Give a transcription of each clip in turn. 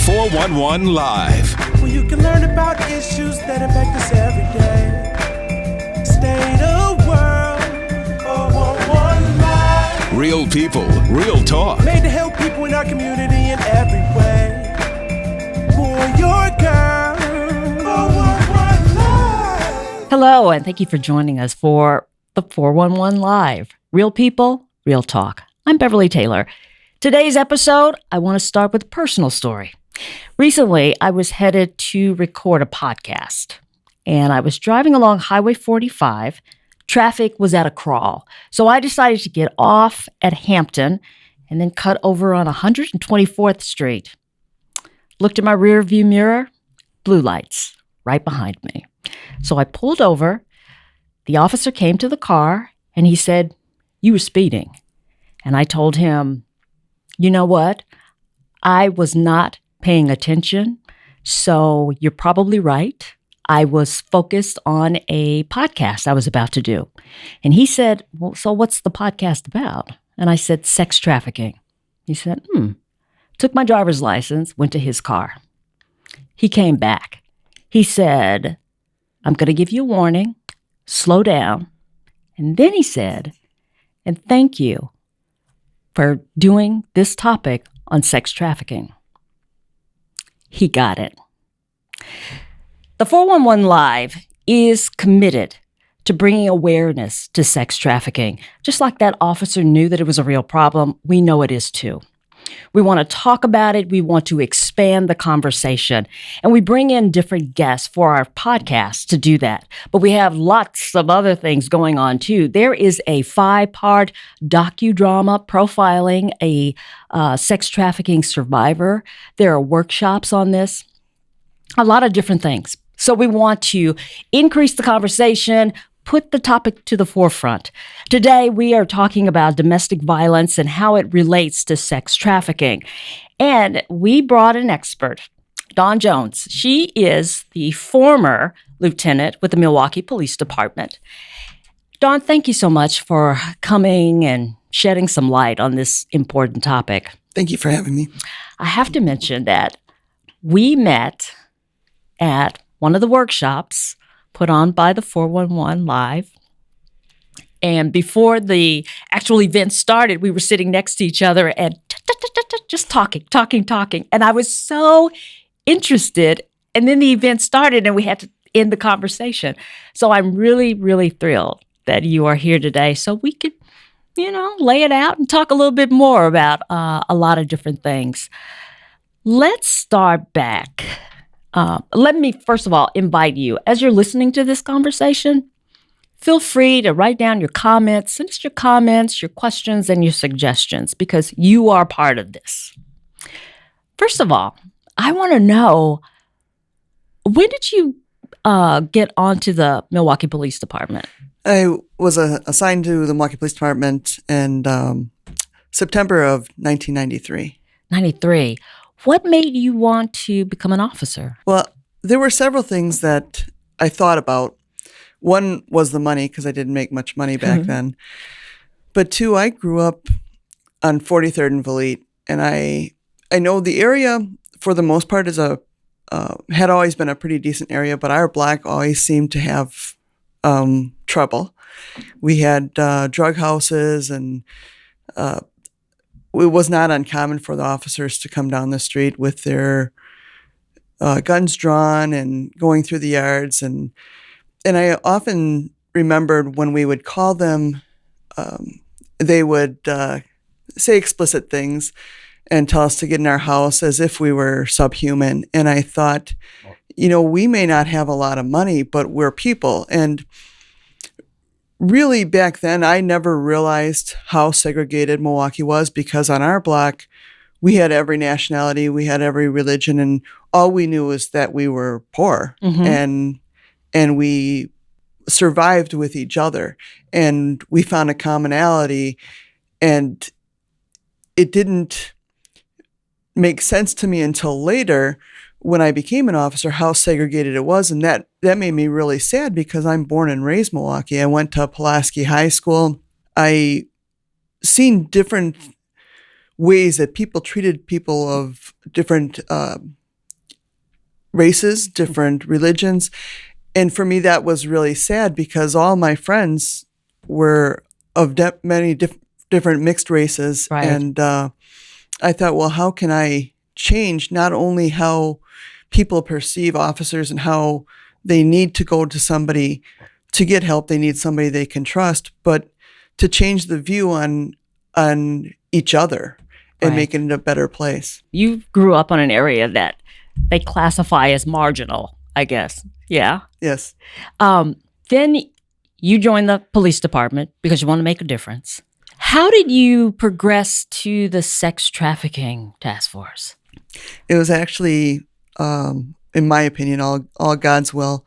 411 Live. Where you can learn about issues that impact us every day. State of world, 411 Live. Real people, real talk. Made to help people in our community in every way. Boy or girl, 411 Live. Hello, and thank you for joining us for the 411 Live. Real people, real talk. I'm Beverly Taylor. Today's episode, I want to start with a personal story. Recently, I was headed to record a podcast, and I was driving along Highway 45. Traffic was at a crawl, so I decided to get off at Hampton and then cut over on 124th Street. Looked in my rear view mirror, blue lights right behind me. So I pulled over. The officer came to the car, and he said, "You were speeding." And I told him, "You know what? I was not paying attention, so you're probably right. I was focused on a podcast I was about to do." And he said, "Well, so what's the podcast about?" And I said, "Sex trafficking." He said, Took my driver's license, went to his car. He came back. He said, "I'm going to give you a warning. Slow down." And then he said, "And thank you for doing this topic on sex trafficking." He got it. The 411 Live is committed to bringing awareness to sex trafficking. Just like that officer knew that it was a real problem, we know it is too. We want to talk about it. We want to expand the conversation. And we bring in different guests for our podcast to do that. But we have lots of other things going on too. There is a 5-part docudrama profiling a sex trafficking survivor. There are workshops on this. A lot of different things. So we want to increase the conversation, put the topic to the forefront. Today, we are talking about domestic violence and how it relates to sex trafficking. And we brought an expert, Dawn Jones. She is the former lieutenant with the Milwaukee Police Department. Dawn, thank you so much for coming and shedding some light on this important topic. Thank you for having me. I have to mention that we met at one of the workshops put on by the 411 Live. And before the actual event started, we were sitting next to each other and just talking. And I was so interested. And then the event started and we had to end the conversation. So I'm really, really thrilled that you are here today so we could, lay it out and talk a little bit more about a lot of different things. Let's start back. Let me, first of all, invite you, as you're listening to this conversation, feel free to write down your comments, send us your comments, your questions, and your suggestions, because you are part of this. First of all, I want to know, when did you get onto the Milwaukee Police Department? I was assigned to the Milwaukee Police Department in September of 1993. 93. What made you want to become an officer? Well, there were several things that I thought about. One was the money, because I didn't make much money back then. But two, I grew up on 43rd and Valete, and I know the area for the most part had always been a pretty decent area, but our block always seemed to have trouble. We had drug houses, and it was not uncommon for the officers to come down the street with their guns drawn and going through the yards. And I often remembered when we would call them, they would say explicit things and tell us to get in our house as if we were subhuman. And I thought, we may not have a lot of money, but we're people. And really, back then, I never realized how segregated Milwaukee was, because on our block, we had every nationality, we had every religion, and all we knew was that we were poor, and we survived with each other, and we found a commonality, and it didn't make sense to me until later when I became an officer how segregated it was, and that made me really sad, because I'm born and raised Milwaukee. I went to Pulaski High School. I seen different ways that people treated people of different races, different religions. And for me, that was really sad because all my friends were of many different mixed races. Right. And I thought, well, how can I change not only how people perceive officers and how they need to go to somebody to get help, they need somebody they can trust, but to change the view on each other and Right. make it a better place. You grew up in an area that they classify as marginal, I guess. Yeah. Yes. Then you joined the police department because you want to make a difference. How did you progress to the sex trafficking task force? It was actually, in my opinion, all God's will.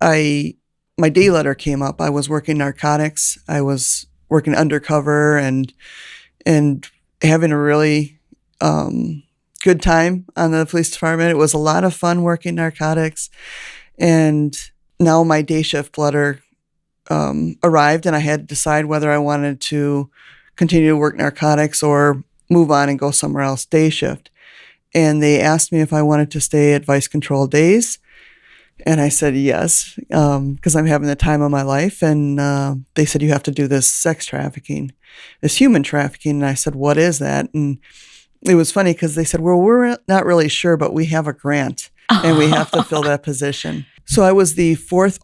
My day letter came up. I was working narcotics. I was working undercover and having a really good time on the police department. It was a lot of fun working narcotics. And now my day shift letter arrived, and I had to decide whether I wanted to continue to work narcotics or move on and go somewhere else day shift. And they asked me if I wanted to stay at Vice Control days. And I said yes, because I'm having the time of my life. And they said, you have to do this sex trafficking, this human trafficking. And I said, what is that? And it was funny because they said, well, we're not really sure, but we have a grant and we have to fill that position. So I was the fourth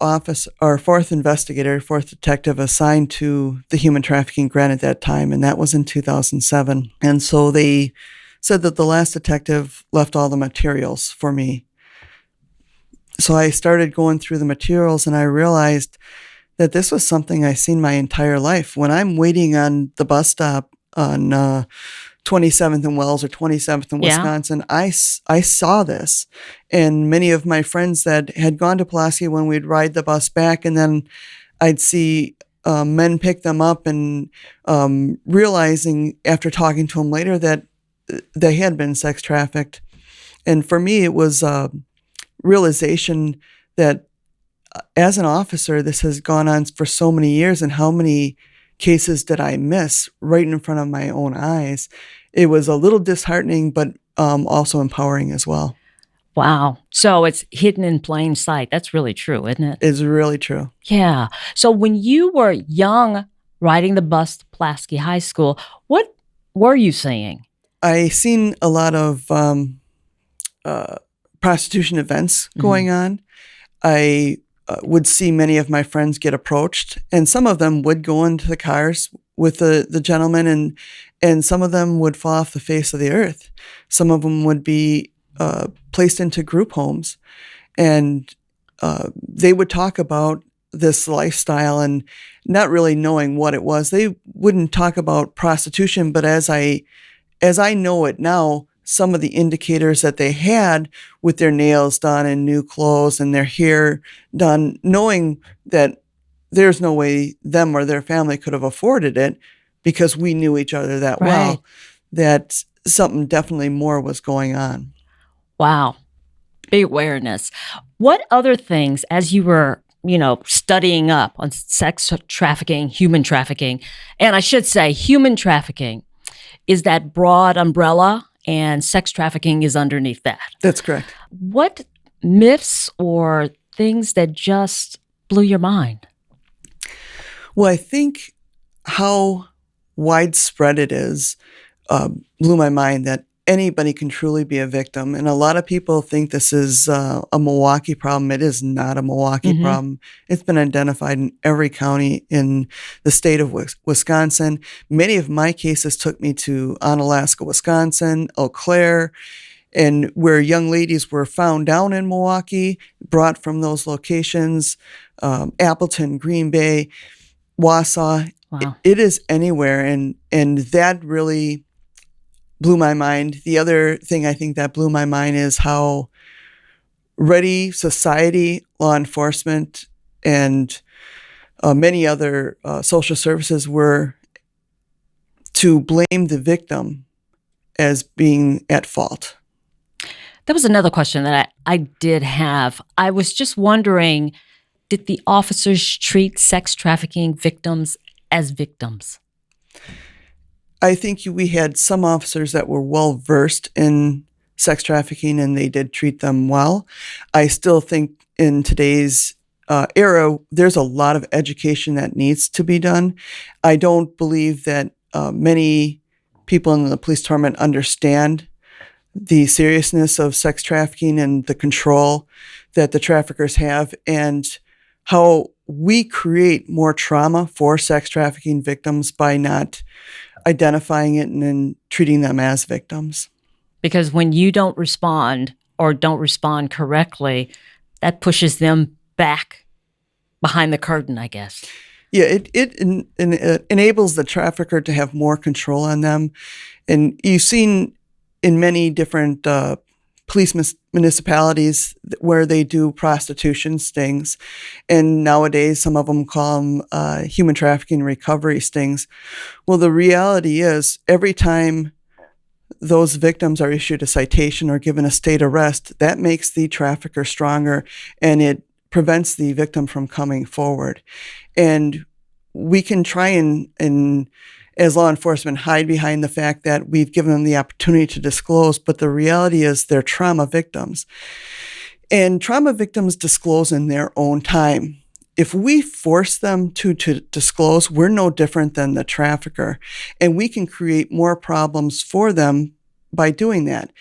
investigator, fourth detective assigned to the human trafficking grant at that time. And that was in 2007. And so they said that the last detective left all the materials for me. So I started going through the materials and I realized that this was something I've seen my entire life. When I'm waiting on the bus stop on 27th and Wells or 27th in Wisconsin, I saw this. And many of my friends that had gone to Pulaski, when we'd ride the bus back, and then I'd see men pick them up and realizing after talking to them later that they had been sex trafficked. And for me, it was realization that as an officer, this has gone on for so many years, and how many cases did I miss right in front of my own eyes? It was a little disheartening, but also empowering as well. Wow. So it's hidden in plain sight. That's really true, isn't it? It's really true. Yeah. So when you were young, riding the bus to Pulaski High School, what were you seeing? I seen a lot of prostitution events going on. I would see many of my friends get approached, and some of them would go into the cars with the gentleman, and some of them would fall off the face of the earth. Some of them would be placed into group homes, and they would talk about this lifestyle and not really knowing what it was. They wouldn't talk about prostitution, but as I know it now, some of the indicators that they had with their nails done and new clothes and their hair done, knowing that there's no way them or their family could have afforded it because we knew each other that well, that something definitely more was going on. Wow. Big awareness. What other things, as you were, studying up on sex trafficking, human trafficking, and I should say human trafficking is that broad umbrella, and sex trafficking is underneath that. That's correct. What myths or things that just blew your mind? Well, I think how widespread it is blew my mind, that anybody can truly be a victim. And a lot of people think this is a Milwaukee problem. It is not a Milwaukee problem. It's been identified in every county in the state of Wisconsin. Many of my cases took me to Onalaska, Wisconsin, Eau Claire, and where young ladies were found down in Milwaukee, brought from those locations, Appleton, Green Bay, Wausau. Wow. It is anywhere. And that really blew my mind. The other thing I think that blew my mind is how ready society, law enforcement, and many other social services were to blame the victim as being at fault. That was another question that I did have. I was just wondering, did the officers treat sex trafficking victims as victims? I think we had some officers that were well versed in sex trafficking and they did treat them well. I still think in today's era, there's a lot of education that needs to be done. I don't believe that many people in the police department understand the seriousness of sex trafficking and the control that the traffickers have, and how we create more trauma for sex trafficking victims by not identifying it and then treating them as victims. Because when you don't respond or don't respond correctly, that pushes them back behind the curtain, I guess. Yeah, it enables the trafficker to have more control on them. And you've seen in many different police municipalities where they do prostitution stings. And nowadays, some of them call them human trafficking recovery stings. Well, the reality is every time those victims are issued a citation or given a state arrest, that makes the trafficker stronger and it prevents the victim from coming forward. And we can try and as law enforcement, hide behind the fact that we've given them the opportunity to disclose, but the reality is they're trauma victims. And trauma victims disclose in their own time. If we force them to disclose, we're no different than the trafficker, and we can create more problems for them by doing that.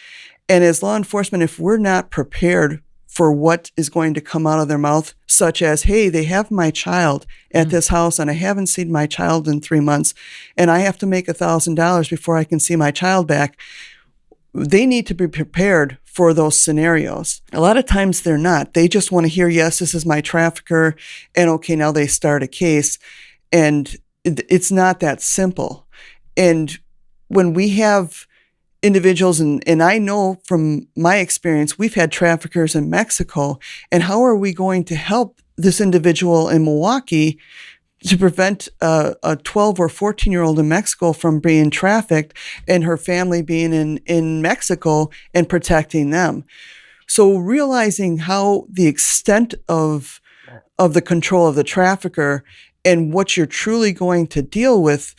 And as law enforcement, if we're not prepared for what is going to come out of their mouth, such as, hey, they have my child at this house and I haven't seen my child in 3 months and I have to make $1,000 before I can see my child back, they need to be prepared for those scenarios. A lot of times they're not. They just want to hear, yes, this is my trafficker, and okay, now they start a case. And it's not that simple. And when we have individuals, and I know from my experience, we've had traffickers in Mexico, and how are we going to help this individual in Milwaukee to prevent a 12 or 14-year-old in Mexico from being trafficked and her family being in Mexico and protecting them? So realizing how the extent of the control of the trafficker and what you're truly going to deal with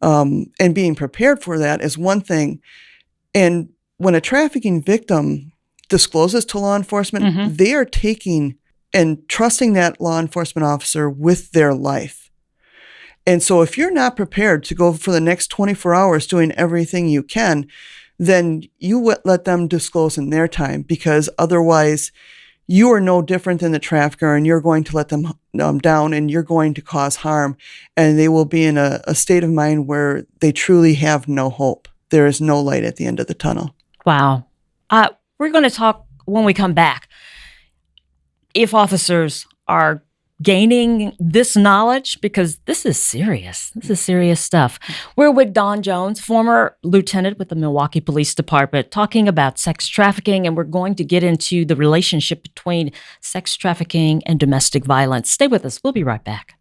and being prepared for that is one thing. And when a trafficking victim discloses to law enforcement, they are taking and trusting that law enforcement officer with their life. And so if you're not prepared to go for the next 24 hours doing everything you can, then you let them disclose in their time, because otherwise you are no different than the trafficker and you're going to let them down and you're going to cause harm, and they will be in a state of mind where they truly have no hope. There is no light at the end of the tunnel. Wow. We're going to talk when we come back. If officers are gaining this knowledge, because this is serious. This is serious stuff. We're with Don Jones, former lieutenant with the Milwaukee Police Department, talking about sex trafficking, and we're going to get into the relationship between sex trafficking and domestic violence. Stay with us. We'll be right back.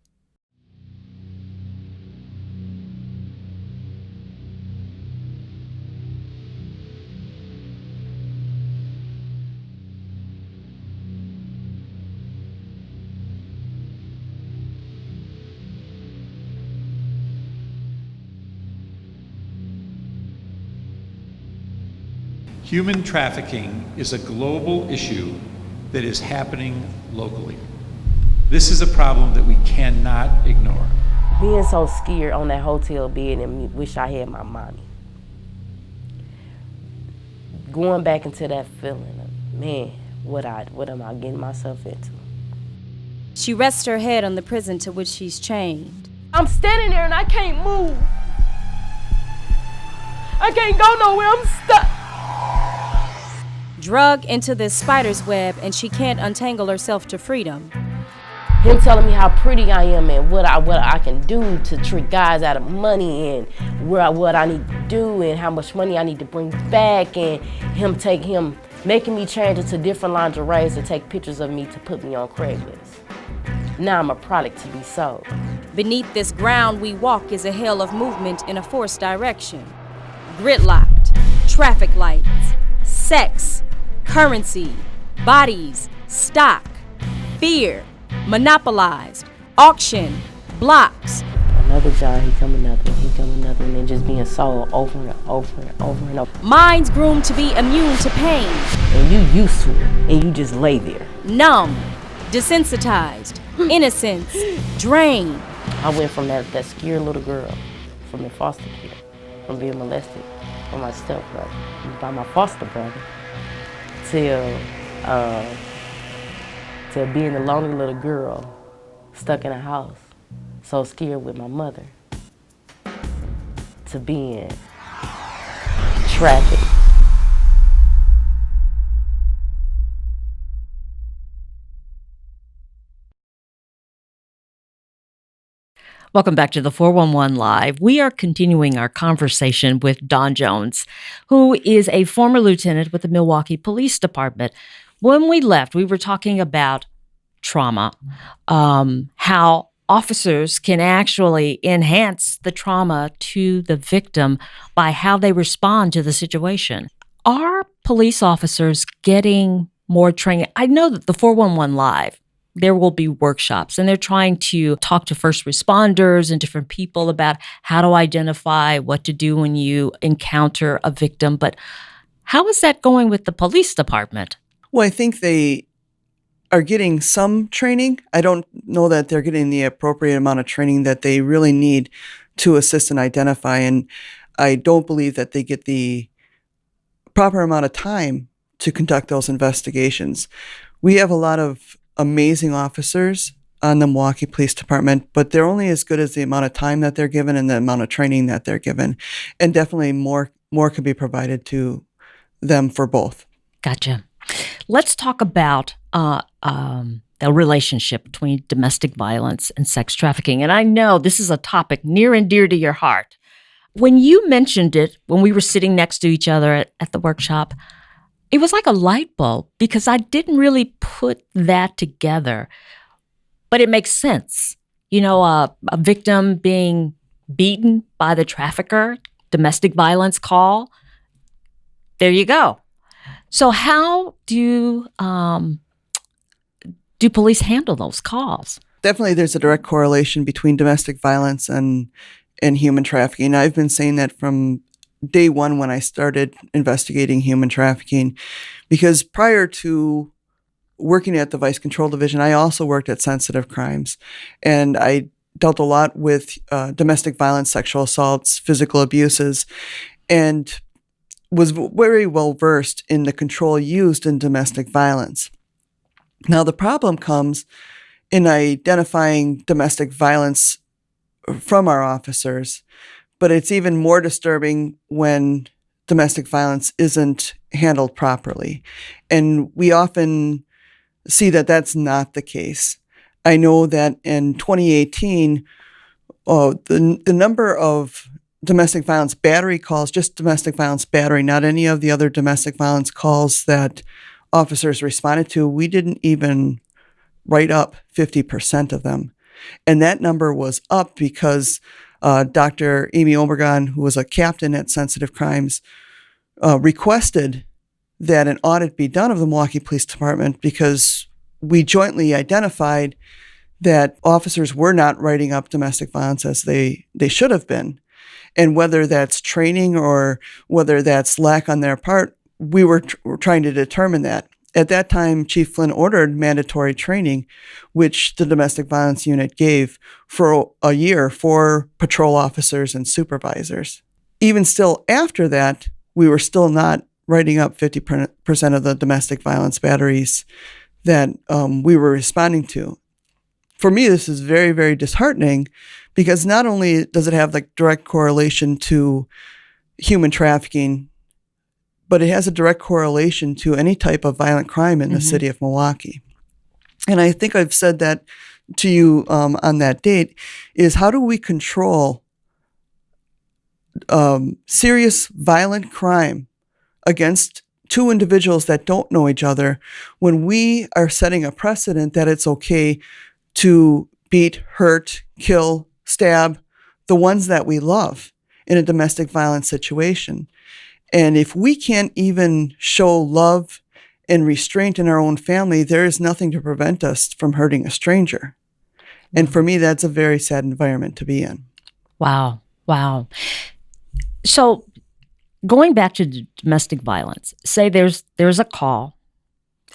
Human trafficking is a global issue that is happening locally. This is a problem that we cannot ignore. Being so scared on that hotel bed and wish I had my mommy. Going back into that feeling of, man, what am I getting myself into? She rests her head on the prison to which she's chained. I'm standing there and I can't move. I can't go nowhere, I'm stuck. Drug into this spider's web, and she can't untangle herself to freedom. Him telling me how pretty I am and what I can do to trick guys out of money, and what I need to do and how much money I need to bring back, and him making me change into different lingeries to take pictures of me to put me on Craigslist. Now I'm a product to be sold. Beneath this ground we walk is a hell of movement in a forced direction. Gridlocked, traffic lights, sex, currency, bodies, stock, fear, monopolized, auction, blocks. another job, he come another one, and just being sold over and over and over and over. Minds groomed to be immune to pain. And you used to it, and you just lay there. Numb, desensitized, innocence, drained. I went from that scared little girl, from the foster care, from being molested by my stepbrother, by my foster brother, till being a lonely little girl stuck in a house, so scared with my mother, to being trafficked. Welcome back to the 411 Live. We are continuing our conversation with Don Jones, who is a former lieutenant with the Milwaukee Police Department. When we left, we were talking about trauma, how officers can actually enhance the trauma to the victim by how they respond to the situation. Are police officers getting more training? I know that the 411 Live, there will be workshops, and they're trying to talk to first responders and different people about how to identify what to do when you encounter a victim. But how is that going with the police department? Well, I think they are getting some training. I don't know that they're getting the appropriate amount of training that they really need to assist and identify. And I don't believe that they get the proper amount of time to conduct those investigations. We have a lot of amazing officers on the Milwaukee Police Department, but they're only as good as the amount of time that they're given and the amount of training that they're given. And definitely more could be provided to them for both. Gotcha. Let's talk about the relationship between domestic violence and sex trafficking. And I know this is a topic near and dear to your heart. When you mentioned it, when we were sitting next to each other at the workshop, it was like a light bulb because I didn't really put that together. But it makes sense. You know, a victim being beaten by the trafficker, domestic violence call, there you go. So how do police handle those calls? Definitely there's a direct correlation between domestic violence and human trafficking. I've been saying that from day one when I started investigating human trafficking, because prior to working at the Vice Control Division, I also worked at sensitive crimes, and I dealt a lot with domestic violence, sexual assaults, physical abuses, and was very well versed in the control used in domestic violence. Now, the problem comes in identifying domestic violence from our officers, but it's even more disturbing when domestic violence isn't handled properly. And we often see that that's not the case. I know that in 2018, the number of domestic violence battery calls, just domestic violence battery, not any of the other domestic violence calls that officers responded to, we didn't even write up 50% of them. And that number was up because Dr. Amy Obregon, who was a captain at Sensitive Crimes, requested that an audit be done of the Milwaukee Police Department because we jointly identified that officers were not writing up domestic violence as they should have been. And whether that's training or whether that's lack on their part, we were trying to determine that. At that time, Chief Flynn ordered mandatory training, which the domestic violence unit gave for a year for patrol officers and supervisors. Even still after that, we were still not writing up 50% of the domestic violence batteries that we were responding to. For me, this is very, very disheartening because not only does it have like direct correlation to human trafficking, but it has a direct correlation to any type of violent crime in the city of Milwaukee. And I think I've said that to you on that date, is how do we control serious violent crime against two individuals that don't know each other when we are setting a precedent that it's okay to beat, hurt, kill, stab the ones that we love in a domestic violence situation. And if we can't even show love and restraint in our own family, there is nothing to prevent us from hurting a stranger. And for me, that's a very sad environment to be in. Wow. Wow. So going back to domestic violence, say there's a call,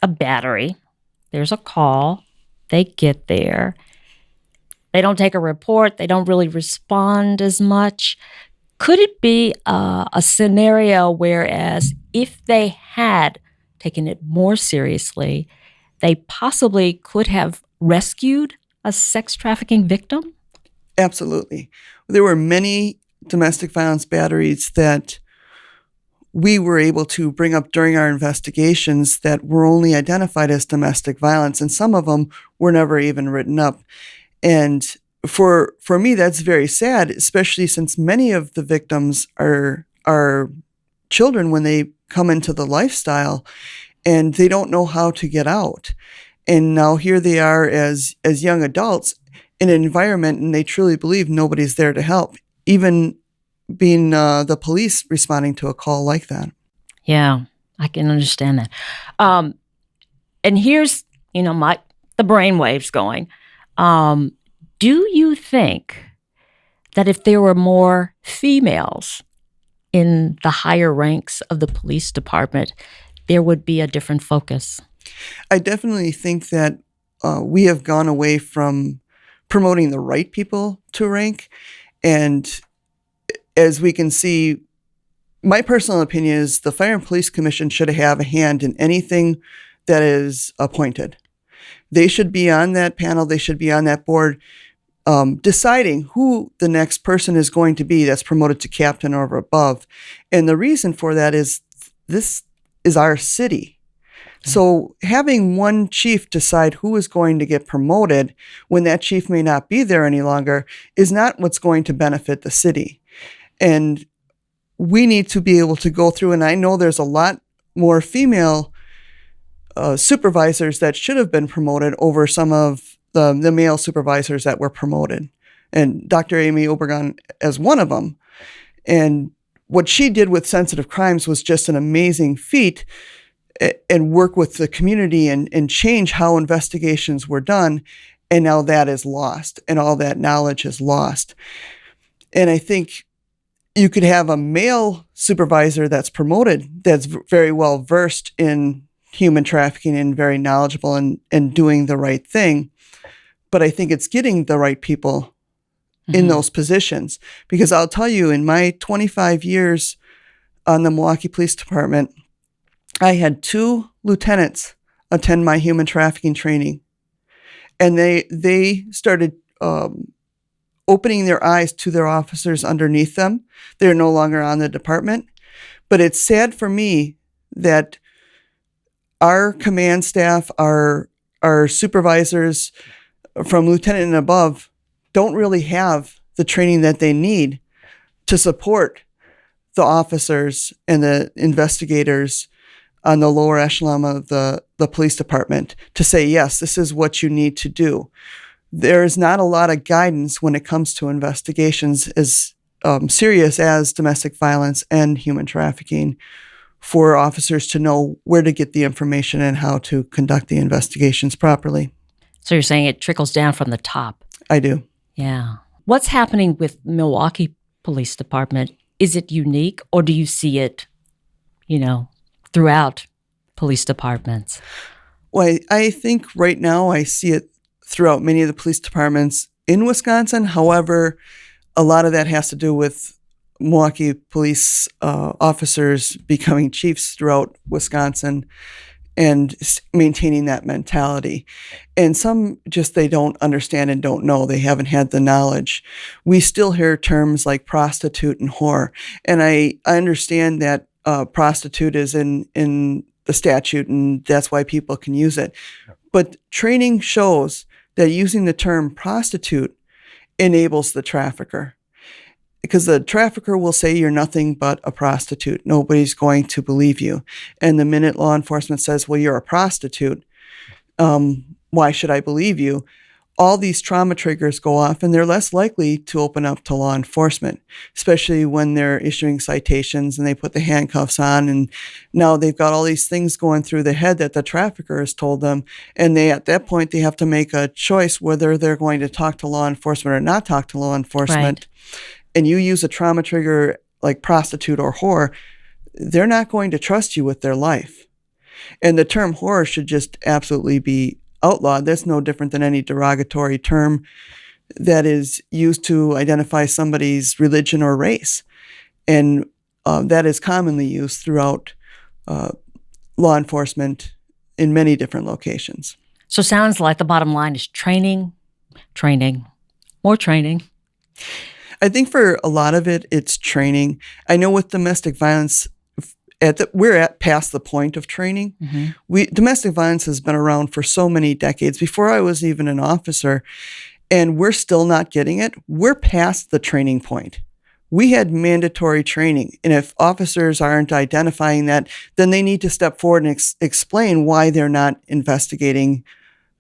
a battery, there's a call, they get there. They don't take a report. They don't really respond as much. Could it be a scenario whereas if they had taken it more seriously, they possibly could have rescued a sex trafficking victim? Absolutely. There were many domestic violence batteries that we were able to bring up during our investigations that were only identified as domestic violence, and some of them were never even written up. And for me, that's very sad, especially since many of the victims are children when they come into the lifestyle and they don't know how to get out. And now here they are as young adults in an environment, and they truly believe nobody's there to help, even being the police responding to a call like that. Yeah, I can understand that. And here's, the brainwaves going. Do you think that if there were more females in the higher ranks of the police department, there would be a different focus? I definitely think that we have gone away from promoting the right people to rank. And as we can see, my personal opinion is the Fire and Police Commission should have a hand in anything that is appointed. They should be on that panel. They should be on that board, deciding who the next person is going to be that's promoted to captain or above. And the reason for that is this is our city. So having one chief decide who is going to get promoted when that chief may not be there any longer is not what's going to benefit the city. And we need to be able to go through, and I know there's a lot more female supervisors that should have been promoted over some of the male supervisors that were promoted. And Dr. Amy Obregon as one of them. And what she did with sensitive crimes was just an amazing feat, and work with the community and change how investigations were done. And now that is lost, and all that knowledge is lost. And I think you could have a male supervisor that's promoted that's very well versed in human trafficking and very knowledgeable and doing the right thing. But I think it's getting the right people in those positions. Because I'll tell you, in my 25 years on the Milwaukee Police Department, I had 2 lieutenants attend my human trafficking training. And they started opening their eyes to their officers underneath them. They're no longer on the department. But it's sad for me that our command staff, our supervisors from lieutenant and above don't really have the training that they need to support the officers and the investigators on the lower echelon of the police department to say, yes, this is what you need to do. There is not a lot of guidance when it comes to investigations as serious as domestic violence and human trafficking for officers to know where to get the information and how to conduct the investigations properly. So you're saying it trickles down from the top? I do. Yeah. What's happening with Milwaukee Police Department? Is it unique, or do you see it, throughout police departments? Well, I think right now I see it throughout many of the police departments in Wisconsin. However, a lot of that has to do with Milwaukee police officers becoming chiefs throughout Wisconsin and maintaining that mentality. And some just they don't understand and don't know. They haven't had the knowledge. We still hear terms like prostitute and whore. And I understand that prostitute is in the statute, and that's why people can use it. But training shows that using the term prostitute enables the trafficker. Because the trafficker will say you're nothing but a prostitute. Nobody's going to believe you. And the minute law enforcement says, well, you're a prostitute, why should I believe you? all these trauma triggers go off, and they're less likely to open up to law enforcement, especially when they're issuing citations and they put the handcuffs on, and now they've got all these things going through their head that the trafficker has told them, and at that point they have to make a choice whether they're going to talk to law enforcement or not talk to law enforcement. Right. And you use a trauma trigger like prostitute or whore, they're not going to trust you with their life. And the term whore should just absolutely be outlawed. That's no different than any derogatory term that is used to identify somebody's religion or race. And that is commonly used throughout law enforcement in many different locations. So sounds like the bottom line is training, more training. I think for a lot of it, it's training. I know with domestic violence, we're past the point of training. Mm-hmm. Domestic violence has been around for so many decades, before I was even an officer, and we're still not getting it. We're past the training point. We had mandatory training, and if officers aren't identifying that, then they need to step forward and explain why they're not investigating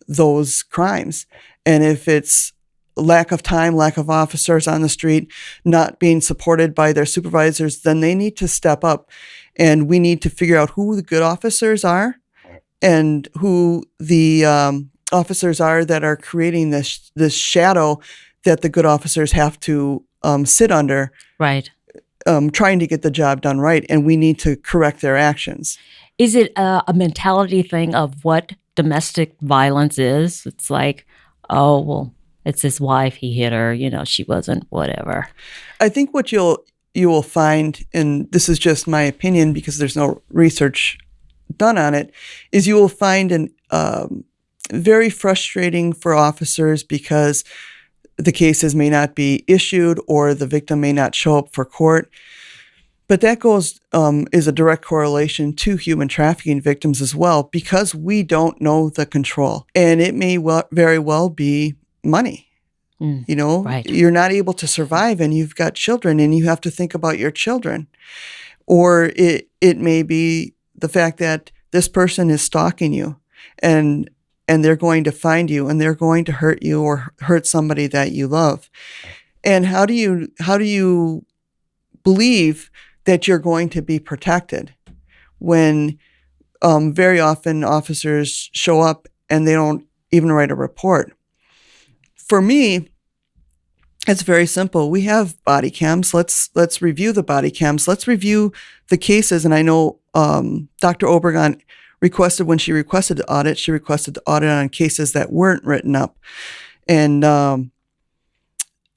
those crimes. And if it's lack of time, lack of officers on the street, not being supported by their supervisors, then they need to step up. And we need to figure out who the good officers are and who the officers are that are creating this shadow that the good officers have to sit under. Right. Trying to get the job done right. And we need to correct their actions. Is it a mentality thing of what domestic violence is? It's like, oh, well, it's his wife, he hit her, she wasn't whatever. I think what you will find, and this is just my opinion because there's no research done on it, is you will find an very frustrating for officers because the cases may not be issued or the victim may not show up for court. But that is a direct correlation to human trafficking victims as well, because we don't know the control. And it may very well be money. Right. You're not able to survive and you've got children and you have to think about your children. Or it may be the fact that this person is stalking you and they're going to find you and they're going to hurt you or hurt somebody that you love. And how do you believe that you're going to be protected when very often officers show up and they don't even write a report? For me, it's very simple. We have body cams. Let's review the body cams. Let's review the cases. And I know Dr. Obregon when she requested the audit on cases that weren't written up. And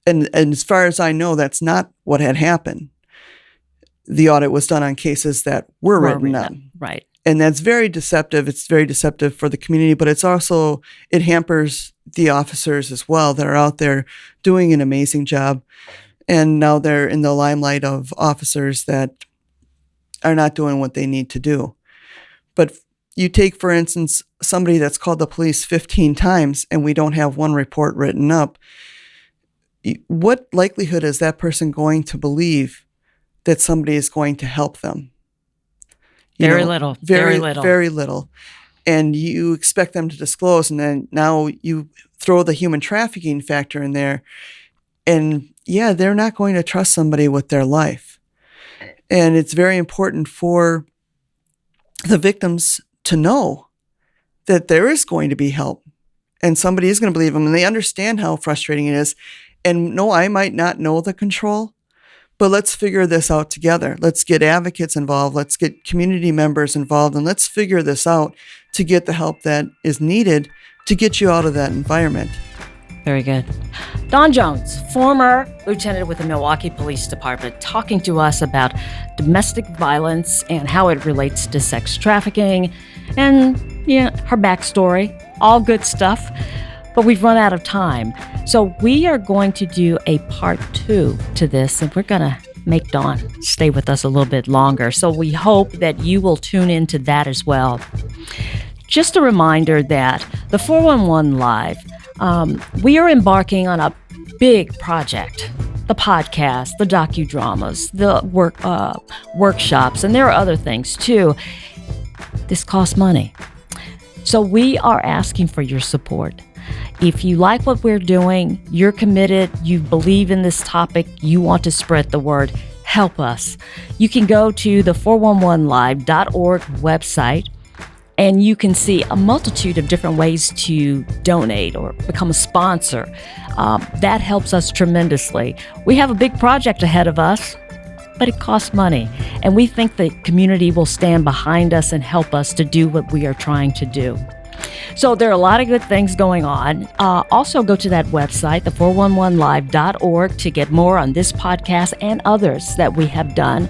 as far as I know, that's not what had happened. The audit was done on cases that were written up. Right. And that's very deceptive. It's very deceptive for the community, but it hampers the officers as well that are out there doing an amazing job. And now they're in the limelight of officers that are not doing what they need to do. But you take, for instance, somebody that's called the police 15 times and we don't have one report written up. What likelihood is that person going to believe that somebody is going to help them? Very little. Very little. And you expect them to disclose, and then now you throw the human trafficking factor in there. And yeah, they're not going to trust somebody with their life. And it's very important for the victims to know that there is going to be help and somebody is going to believe them, and they understand how frustrating it is. And no, I might not know the control, but let's figure this out together. Let's get advocates involved. Let's get community members involved, and let's figure this out to get the help that is needed to get you out of that environment. Very good. Dawn Jones, former lieutenant with the Milwaukee Police Department, talking to us about domestic violence and how it relates to sex trafficking and her backstory. All good stuff. But we've run out of time. So we are going to do a part 2 to this, and we're going to make Dawn stay with us a little bit longer. So we hope that you will tune into that as well. Just a reminder that the 411 Live, we are embarking on a big project. The podcast, the docudramas, the workshops, and there are other things too. This costs money. So we are asking for your support. If you like what we're doing, you're committed, you believe in this topic, you want to spread the word, help us. You can go to the 411live.org website, and you can see a multitude of different ways to donate or become a sponsor. That helps us tremendously. We have a big project ahead of us, but it costs money. And we think the community will stand behind us and help us to do what we are trying to do. So there are a lot of good things going on. Also go to that website, the411live.org, to get more on this podcast and others that we have done.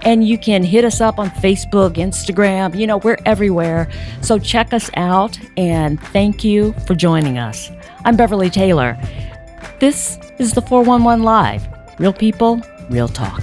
And you can hit us up on Facebook, Instagram, we're everywhere. So check us out, and thank you for joining us. I'm Beverly Taylor. This is the 411 Live. Real people, real talk.